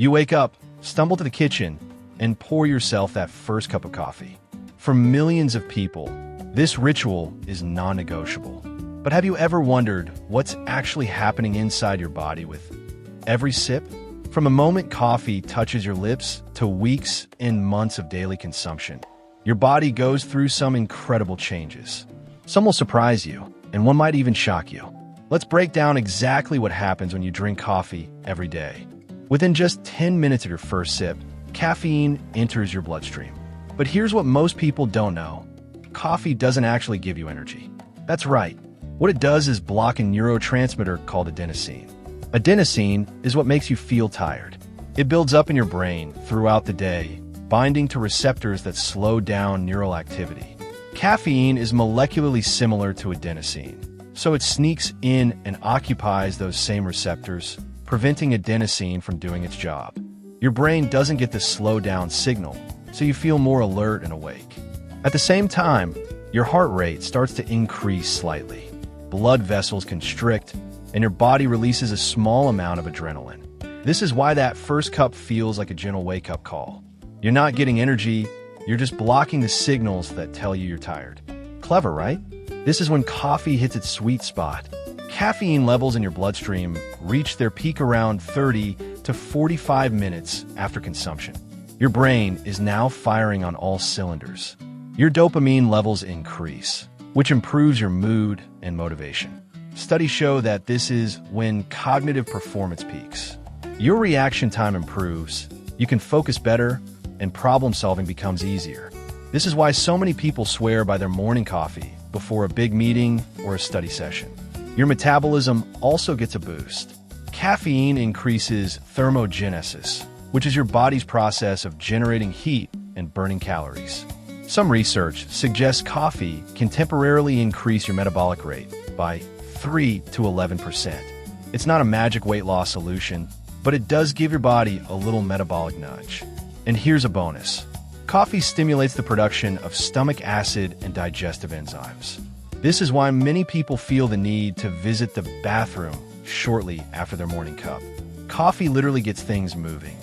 You wake up, stumble to the kitchen, and pour yourself that first cup of coffee. For millions of people, this ritual is non-negotiable. But have you ever wondered what's actually happening inside your body with every sip? From the moment coffee touches your lips to weeks and months of daily consumption, your body goes through some incredible changes. Some will surprise you, and one might even shock you. Let's break down exactly what happens when you drink coffee every day. Within just 10 minutes of your first sip, caffeine enters your bloodstream. But here's what most people don't know. Coffee doesn't actually give you energy. That's right. What it does is block a neurotransmitter called adenosine. Adenosine is what makes you feel tired. It builds up in your brain throughout the day, binding to receptors that slow down neural activity. Caffeine is molecularly similar to adenosine, so it sneaks in and occupies those same receptors, preventing adenosine from doing its job. Your brain doesn't get the slow down signal, so you feel more alert and awake. At the same time, your heart rate starts to increase slightly. Blood vessels constrict, and your body releases a small amount of adrenaline. This is why that first cup feels like a gentle wake-up call. You're not getting energy, you're just blocking the signals that tell you you're tired. Clever, right? This is when coffee hits its sweet spot. Caffeine levels in your bloodstream reach their peak around 30 to 45 minutes after consumption. Your brain is now firing on all cylinders. Your dopamine levels increase, which improves your mood and motivation. Studies show that this is when cognitive performance peaks. Your reaction time improves, you can focus better, and problem-solving becomes easier. This is why so many people swear by their morning coffee before a big meeting or a study session. Your metabolism also gets a boost. Caffeine increases thermogenesis, which is your body's process of generating heat and burning calories. Some research suggests coffee can temporarily increase your metabolic rate by 3 to 11%. It's not a magic weight loss solution, but it does give your body a little metabolic nudge. And here's a bonus. Coffee stimulates the production of stomach acid and digestive enzymes. This is why many people feel the need to visit the bathroom shortly after their morning cup. Coffee literally gets things moving.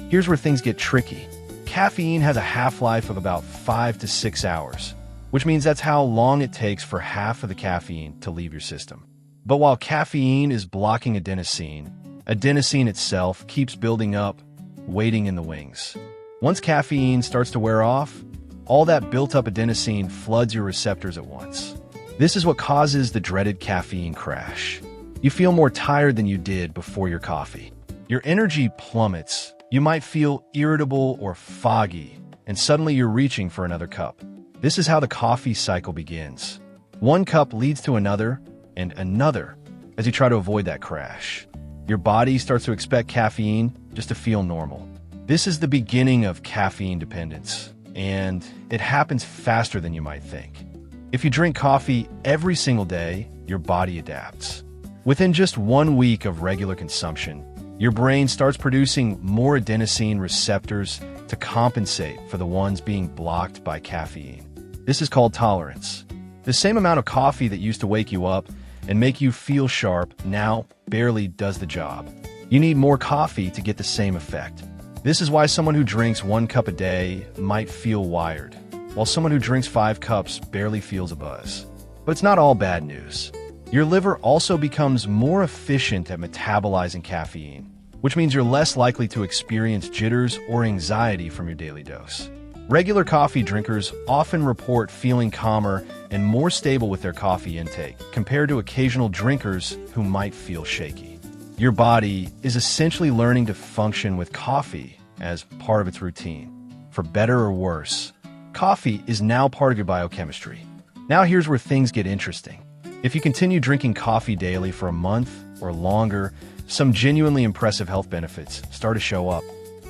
Here's where things get tricky. Caffeine has a half-life of about 5 to 6 hours, which means that's how long it takes for half of the caffeine to leave your system. But while caffeine is blocking adenosine itself keeps building up, waiting in the wings. Once caffeine starts to wear off, all that built-up adenosine floods your receptors at once. This is what causes the dreaded caffeine crash. You feel more tired than you did before your coffee. Your energy plummets. You might feel irritable or foggy, and suddenly you're reaching for another cup. This is how the coffee cycle begins. One cup leads to another and another as you try to avoid that crash. Your body starts to expect caffeine just to feel normal. This is the beginning of caffeine dependence, and it happens faster than you might think. If you drink coffee every single day, your body adapts. Within just 1 week of regular consumption, your brain starts producing more adenosine receptors to compensate for the ones being blocked by caffeine. This is called tolerance. The same amount of coffee that used to wake you up and make you feel sharp now barely does the job. You need more coffee to get the same effect. This is why someone who drinks 1 cup a day might feel wired, while someone who drinks 5 cups barely feels a buzz. But it's not all bad news. Your liver also becomes more efficient at metabolizing caffeine, which means you're less likely to experience jitters or anxiety from your daily dose. Regular coffee drinkers often report feeling calmer and more stable with their coffee intake compared to occasional drinkers who might feel shaky. Your body is essentially learning to function with coffee as part of its routine. For better or worse, coffee is now part of your biochemistry. Now here's where things get interesting. If you continue drinking coffee daily for a month or longer, some genuinely impressive health benefits start to show up.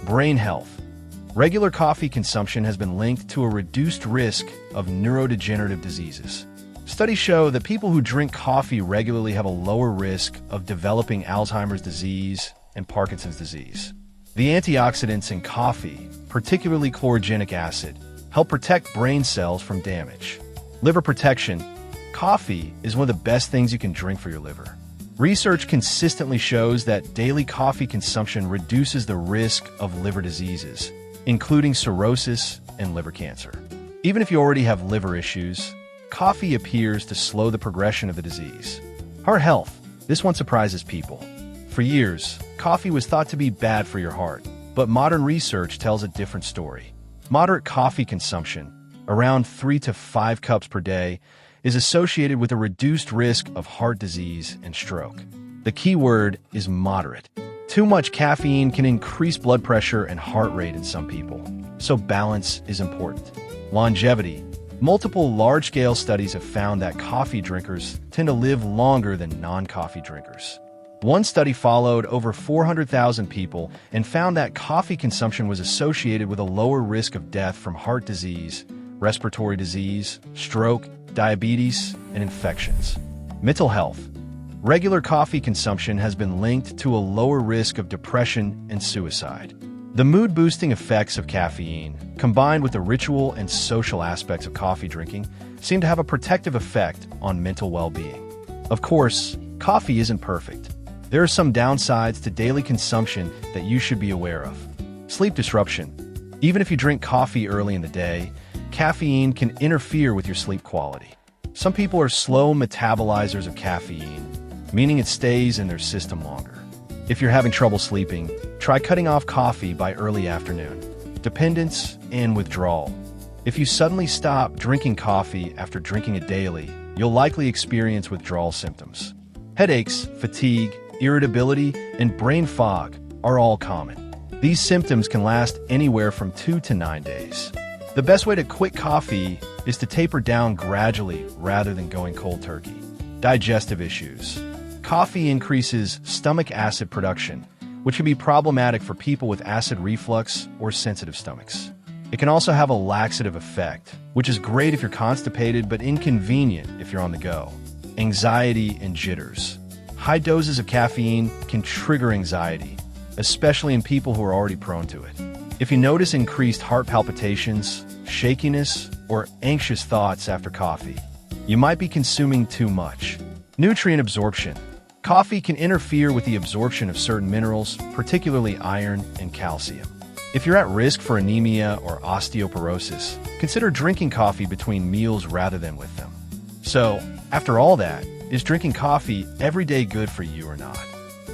Brain health. Regular coffee consumption has been linked to a reduced risk of neurodegenerative diseases. Studies show that people who drink coffee regularly have a lower risk of developing Alzheimer's disease and Parkinson's disease. The antioxidants in coffee, particularly chlorogenic acid, help protect brain cells from damage. Liver protection. Coffee is one of the best things you can drink for your liver. Research consistently shows that daily coffee consumption reduces the risk of liver diseases, including cirrhosis and liver cancer. Even if you already have liver issues, coffee appears to slow the progression of the disease. Heart health. This one surprises people. For years, coffee was thought to be bad for your heart, but modern research tells a different story. Moderate coffee consumption, around 3 to 5 cups per day, is associated with a reduced risk of heart disease and stroke. The key word is moderate. Too much caffeine can increase blood pressure and heart rate in some people, so balance is important. Longevity. Multiple large-scale studies have found that coffee drinkers tend to live longer than non-coffee drinkers. One study followed over 400,000 people and found that coffee consumption was associated with a lower risk of death from heart disease, respiratory disease, stroke, diabetes, and infections. Mental health. Regular coffee consumption has been linked to a lower risk of depression and suicide. The mood-boosting effects of caffeine, combined with the ritual and social aspects of coffee drinking, seem to have a protective effect on mental well-being. Of course, coffee isn't perfect. There are some downsides to daily consumption that you should be aware of. Sleep disruption. Even if you drink coffee early in the day, caffeine can interfere with your sleep quality. Some people are slow metabolizers of caffeine, meaning it stays in their system longer. If you're having trouble sleeping, try cutting off coffee by early afternoon. Dependence and withdrawal. If you suddenly stop drinking coffee after drinking it daily, you'll likely experience withdrawal symptoms. Headaches, fatigue, irritability, and brain fog are all common. These symptoms can last anywhere from 2 to 9 days. The best way to quit coffee is to taper down gradually rather than going cold turkey. Digestive issues. Coffee increases stomach acid production, which can be problematic for people with acid reflux or sensitive stomachs. It can also have a laxative effect, which is great if you're constipated but inconvenient if you're on the go. Anxiety and jitters. High doses of caffeine can trigger anxiety, especially in people who are already prone to it. If you notice increased heart palpitations, shakiness, or anxious thoughts after coffee, you might be consuming too much. Nutrient absorption. Coffee can interfere with the absorption of certain minerals, particularly iron and calcium. If you're at risk for anemia or osteoporosis, consider drinking coffee between meals rather than with them. So, after all that, is drinking coffee every day good for you or not?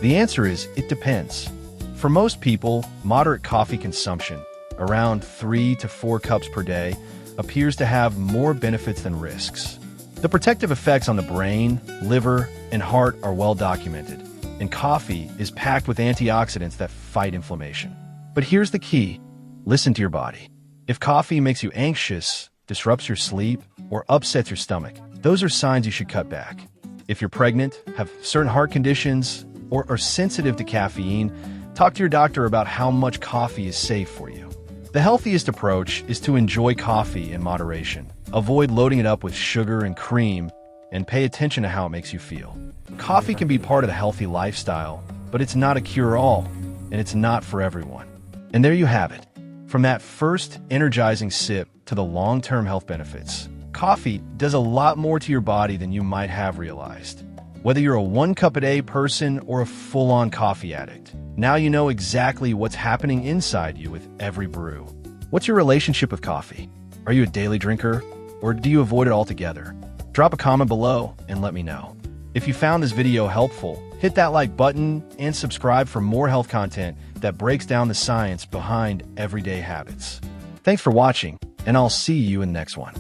The answer is, it depends. For most people, moderate coffee consumption, around 3 to 4 cups per day, appears to have more benefits than risks. The protective effects on the brain, liver, and heart are well documented, and coffee is packed with antioxidants that fight inflammation. But here's the key: listen to your body. If coffee makes you anxious, disrupts your sleep, or upsets your stomach, those are signs you should cut back. If you're pregnant, have certain heart conditions, or are sensitive to caffeine, talk to your doctor about how much coffee is safe for you. The healthiest approach is to enjoy coffee in moderation. Avoid loading it up with sugar and cream, and pay attention to how it makes you feel. Coffee can be part of the healthy lifestyle, but it's not a cure-all, and it's not for everyone. And there you have it. From that first energizing sip to the long-term health benefits, coffee does a lot more to your body than you might have realized. Whether you're a 1-cup-a-day person or a full-on coffee addict, now you know exactly what's happening inside you with every brew. What's your relationship with coffee? Are you a daily drinker, or do you avoid it altogether? Drop a comment below and let me know. If you found this video helpful, hit that like button and subscribe for more health content that breaks down the science behind everyday habits. Thanks for watching, and I'll see you in the next one.